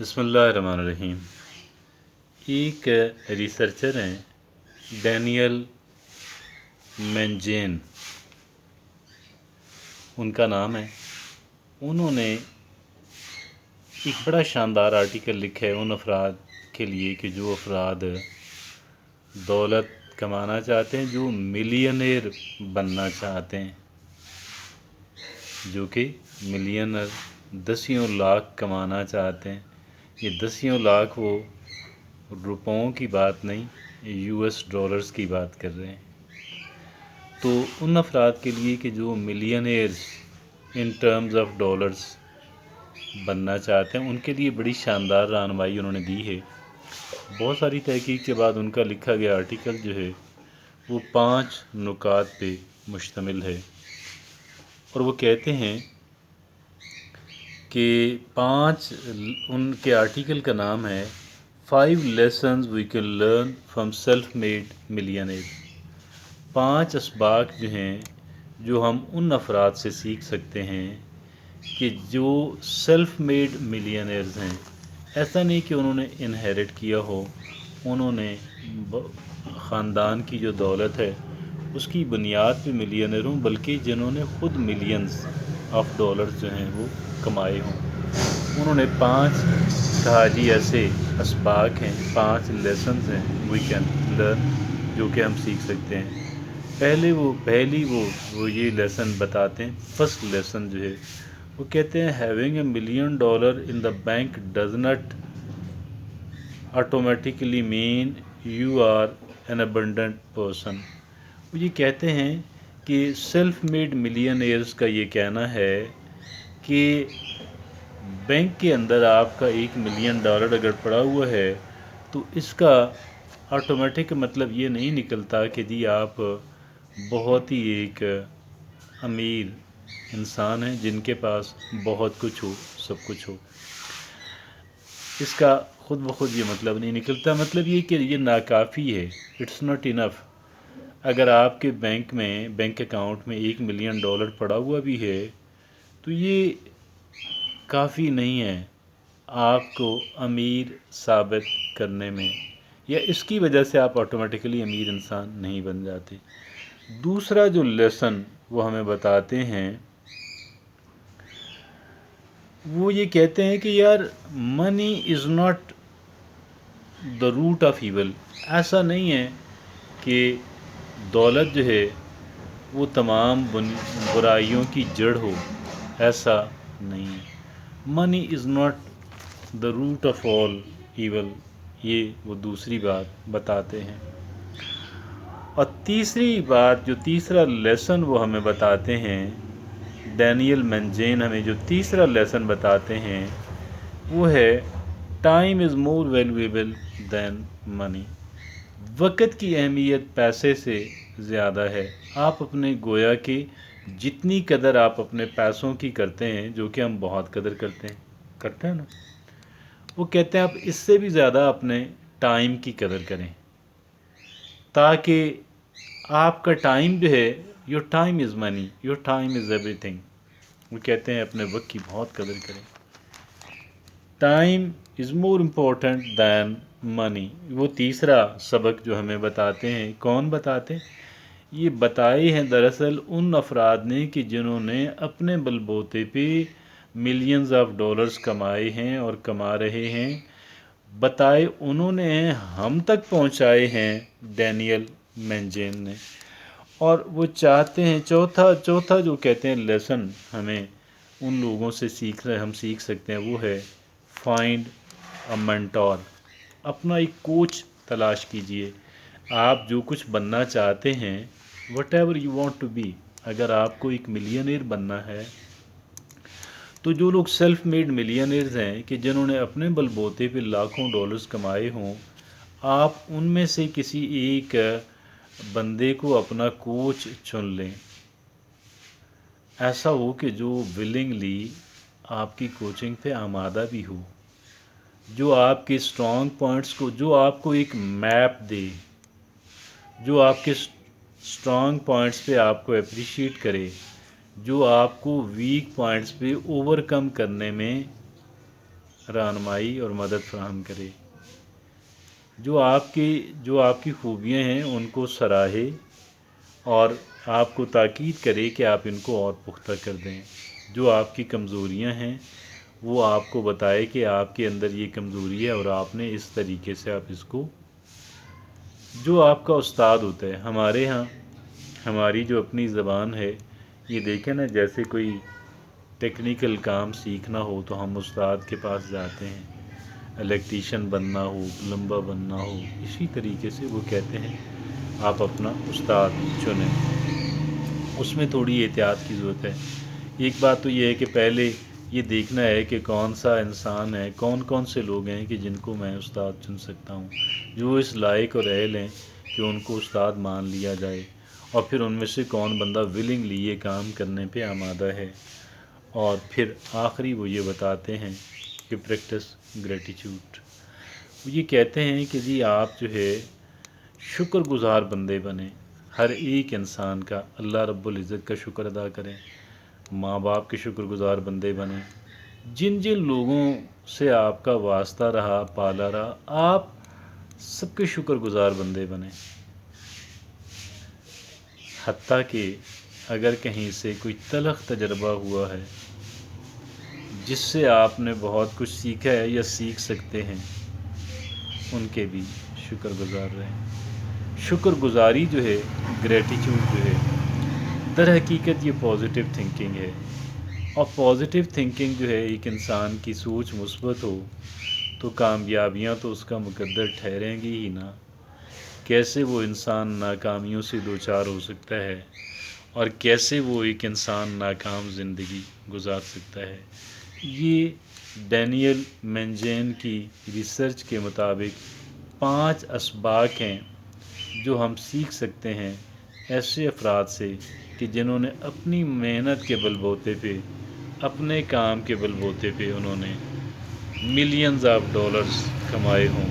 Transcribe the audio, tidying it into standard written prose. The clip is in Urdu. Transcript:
بسم اللہ الرحمن الرحیم۔ ایک ریسرچر ہیں ڈینیل مینجین، ان کا نام ہے۔ انہوں نے ایک بڑا شاندار آرٹیکل لکھا ہے ان افراد کے لیے کہ جو افراد دولت کمانا چاہتے ہیں، جو ملینئر بننا چاہتے ہیں، جو کہ ملینئر دسیوں لاکھ کمانا چاہتے ہیں۔ یہ دسیوں لاکھ وہ روپوں کی بات نہیں، US ڈالرز کی بات کر رہے ہیں۔ تو ان افراد کے لیے کہ جو millionaires in terms of dollars بننا چاہتے ہیں، ان کے لیے بڑی شاندار رہنمائی انہوں نے دی ہے۔ بہت ساری تحقیق کے بعد ان کا لکھا گیا آرٹیکل جو ہے وہ 5 نکات پہ مشتمل ہے، اور وہ کہتے ہیں کہ ان کے آرٹیکل کا نام ہے 5 lessons we can learn from self-made millionaires۔ 5 اسباق جو ہیں جو ہم ان افراد سے سیکھ سکتے ہیں کہ جو سیلف میڈ ملینئرز ہیں۔ ایسا نہیں کہ انہوں نے انہیرٹ کیا ہو، انہوں نے خاندان کی جو دولت ہے اس کی بنیاد پہ ملینئر ہوں، بلکہ جنہوں نے خود ملینز آف ڈالرز جو ہیں وہ کمائے ہوں۔ انہوں نے 5 کہا جی ایسے اسباق ہیں، 5 لیسنز ہیں وی کین لرن، جو کہ ہم سیکھ سکتے ہیں۔ پہلی وہ یہ لیسن بتاتے ہیں۔ فرسٹ لیسن جو ہے وہ کہتے ہیں having $1 million in the bank does not automatically mean you are an abundant person. وہ یہ کہتے ہیں کہ سیلف میڈ ملینئرز کا یہ کہنا ہے کہ بینک کے اندر آپ کا $1 million اگر پڑا ہوا ہے تو اس کا آٹومیٹک مطلب یہ نہیں نکلتا کہ جی آپ بہت ہی ایک امیر انسان ہیں جن کے پاس بہت کچھ ہو، سب کچھ ہو۔ اس کا خود بخود یہ مطلب نہیں نکلتا۔ مطلب یہ کہ یہ ناکافی ہے، اٹس ناٹ انف۔ اگر آپ کے بینک اکاؤنٹ میں $1 million پڑا ہوا بھی ہے تو یہ کافی نہیں ہے آپ کو امیر ثابت کرنے میں، یا اس کی وجہ سے آپ آٹومیٹکلی امیر انسان نہیں بن جاتے۔ دوسرا جو لیسن وہ ہمیں بتاتے ہیں وہ یہ کہتے ہیں کہ یار money is not the root of evil. ایسا نہیں ہے کہ دولت جو ہے وہ تمام برائیوں کی جڑ ہو، ایسا نہیں ہے۔ Money is not the root of all evil, یہ وہ دوسری بات بتاتے ہیں۔ اور تیسری بات، جو تیسرا لیسن وہ ہمیں بتاتے ہیں، ڈینیل مینجین ہمیں جو تیسرا لیسن بتاتے ہیں وہ ہے ٹائم از مور ویلیویبل دین منی۔ وقت کی اہمیت پیسے سے زیادہ ہے۔ آپ اپنے گویا کہ جتنی قدر آپ اپنے پیسوں کی کرتے ہیں، جو کہ ہم بہت قدر کرتے ہیں نا، وہ کہتے ہیں آپ اس سے بھی زیادہ اپنے ٹائم کی قدر کریں، تاکہ آپ کا ٹائم جو ہے، your time is money, your time is every thing. وہ کہتے ہیں اپنے وقت کی بہت قدر کریں۔ ٹائم از مور امپورٹنٹ دین منی۔ وہ تیسرا سبق جو ہمیں بتاتے ہیں، کون بتاتے ہیں؟ یہ بتائے ہیں دراصل ان افراد نے کہ جنہوں نے اپنے بل بوتے پہ ملینز آف ڈالرز کمائے ہیں اور کما رہے ہیں۔ بتائے انہوں نے، ہم تک پہنچائے ہیں ڈینیل مینجین نے۔ اور وہ چاہتے ہیں چوتھا جو کہتے ہیں لیسن ہمیں ان لوگوں سے ہم سیکھ سکتے ہیں، وہ ہے فائنڈ اے مینٹور۔ اپنا ایک کوچ تلاش کیجئے۔ آپ جو کچھ بننا چاہتے ہیں، whatever you want to be, اگر آپ کو ایک ملینئر بننا ہے تو جو لوگ سیلف میڈ ملینئرز ہیں کہ جنہوں نے اپنے بل بوتے پہ لاکھوں ڈالرز کمائے ہوں، آپ ان میں سے کسی ایک بندے کو اپنا کوچ چن لیں۔ ایسا ہو کہ جو ولنگلی آپ کی کوچنگ پہ آمادہ بھی ہو، جو آپ کے اسٹرانگ پوائنٹس کو، جو آپ کو ایک میپ دے، جو آپ کے اسٹرانگ پوائنٹس پہ آپ کو اپریشیٹ کرے، جو آپ کو ویک پوائنٹس پہ اوور کم کرنے میں رہنمائی اور مدد فراہم کرے، جو آپ کی خوبیاں ہیں ان کو سراہے اور آپ کو تاکید کرے کہ آپ ان کو اور پختہ کر دیں، جو آپ کی کمزوریاں ہیں وہ آپ کو بتائے کہ آپ کے اندر یہ کمزوری ہے اور آپ نے اس طریقے سے آپ اس کو، جو آپ کا استاد ہوتا ہے ہمارے ہاں، ہماری جو اپنی زبان ہے، یہ دیکھیں نا، جیسے کوئی ٹیکنیکل کام سیکھنا ہو تو ہم استاد کے پاس جاتے ہیں، الیکٹریشین بننا ہو، پلمبر بننا ہو، اسی طریقے سے وہ کہتے ہیں آپ اپنا استاد چنیں، اس میں تھوڑی احتیاط کی ضرورت ہے۔ ایک بات تو یہ ہے کہ پہلے یہ دیکھنا ہے کہ کون سا انسان ہے، کون کون سے لوگ ہیں کہ جن کو میں استاد چن سکتا ہوں، جو اس لائق اور اہل ہیں کہ ان کو استاد مان لیا جائے، اور پھر ان میں سے کون بندہ ولنگلی یہ کام کرنے پہ آمادہ ہے، اور پھر آخری وہ یہ بتاتے ہیں کہ پریکٹس گریٹیچیوڈ، وہ یہ کہتے ہیں کہ جی آپ جو ہے شکر گزار بندے بنیں، ہر ایک انسان کا، اللہ رب العزت کا شکر ادا کریں، ماں باپ کے شکر گزار بندے بنیں، جن جن لوگوں سے آپ کا واسطہ رہا، پالا رہا، آپ سب کے شکر گزار بندے بنیں، حتیٰ کہ اگر کہیں سے کوئی تلخ تجربہ ہوا ہے جس سے آپ نے بہت کچھ سیکھا ہے یا سیکھ سکتے ہیں، ان کے بھی شکر گزار رہیں۔ شکر گزاری جو ہے، گریٹیچیوڈ جو ہے، در حقیقت یہ پازیٹیو تھنکنگ ہے، اور پازیٹیو تھنکنگ جو ہے، ایک انسان کی سوچ مثبت ہو تو کامیابیاں تو اس کا مقدر ٹھہریں گی ہی نا، کیسے وہ انسان ناکامیوں سے دوچار ہو سکتا ہے اور کیسے وہ ایک انسان ناکام زندگی گزار سکتا ہے۔ یہ ڈینیل مینجین کی ریسرچ کے مطابق 5 اسباق ہیں جو ہم سیکھ سکتے ہیں ایسے افراد سے کہ جنہوں نے اپنی محنت کے بل بوتے پہ، اپنے کام کے بل بوتے پہ انہوں نے ملینز آف ڈالرز کمائے ہوں،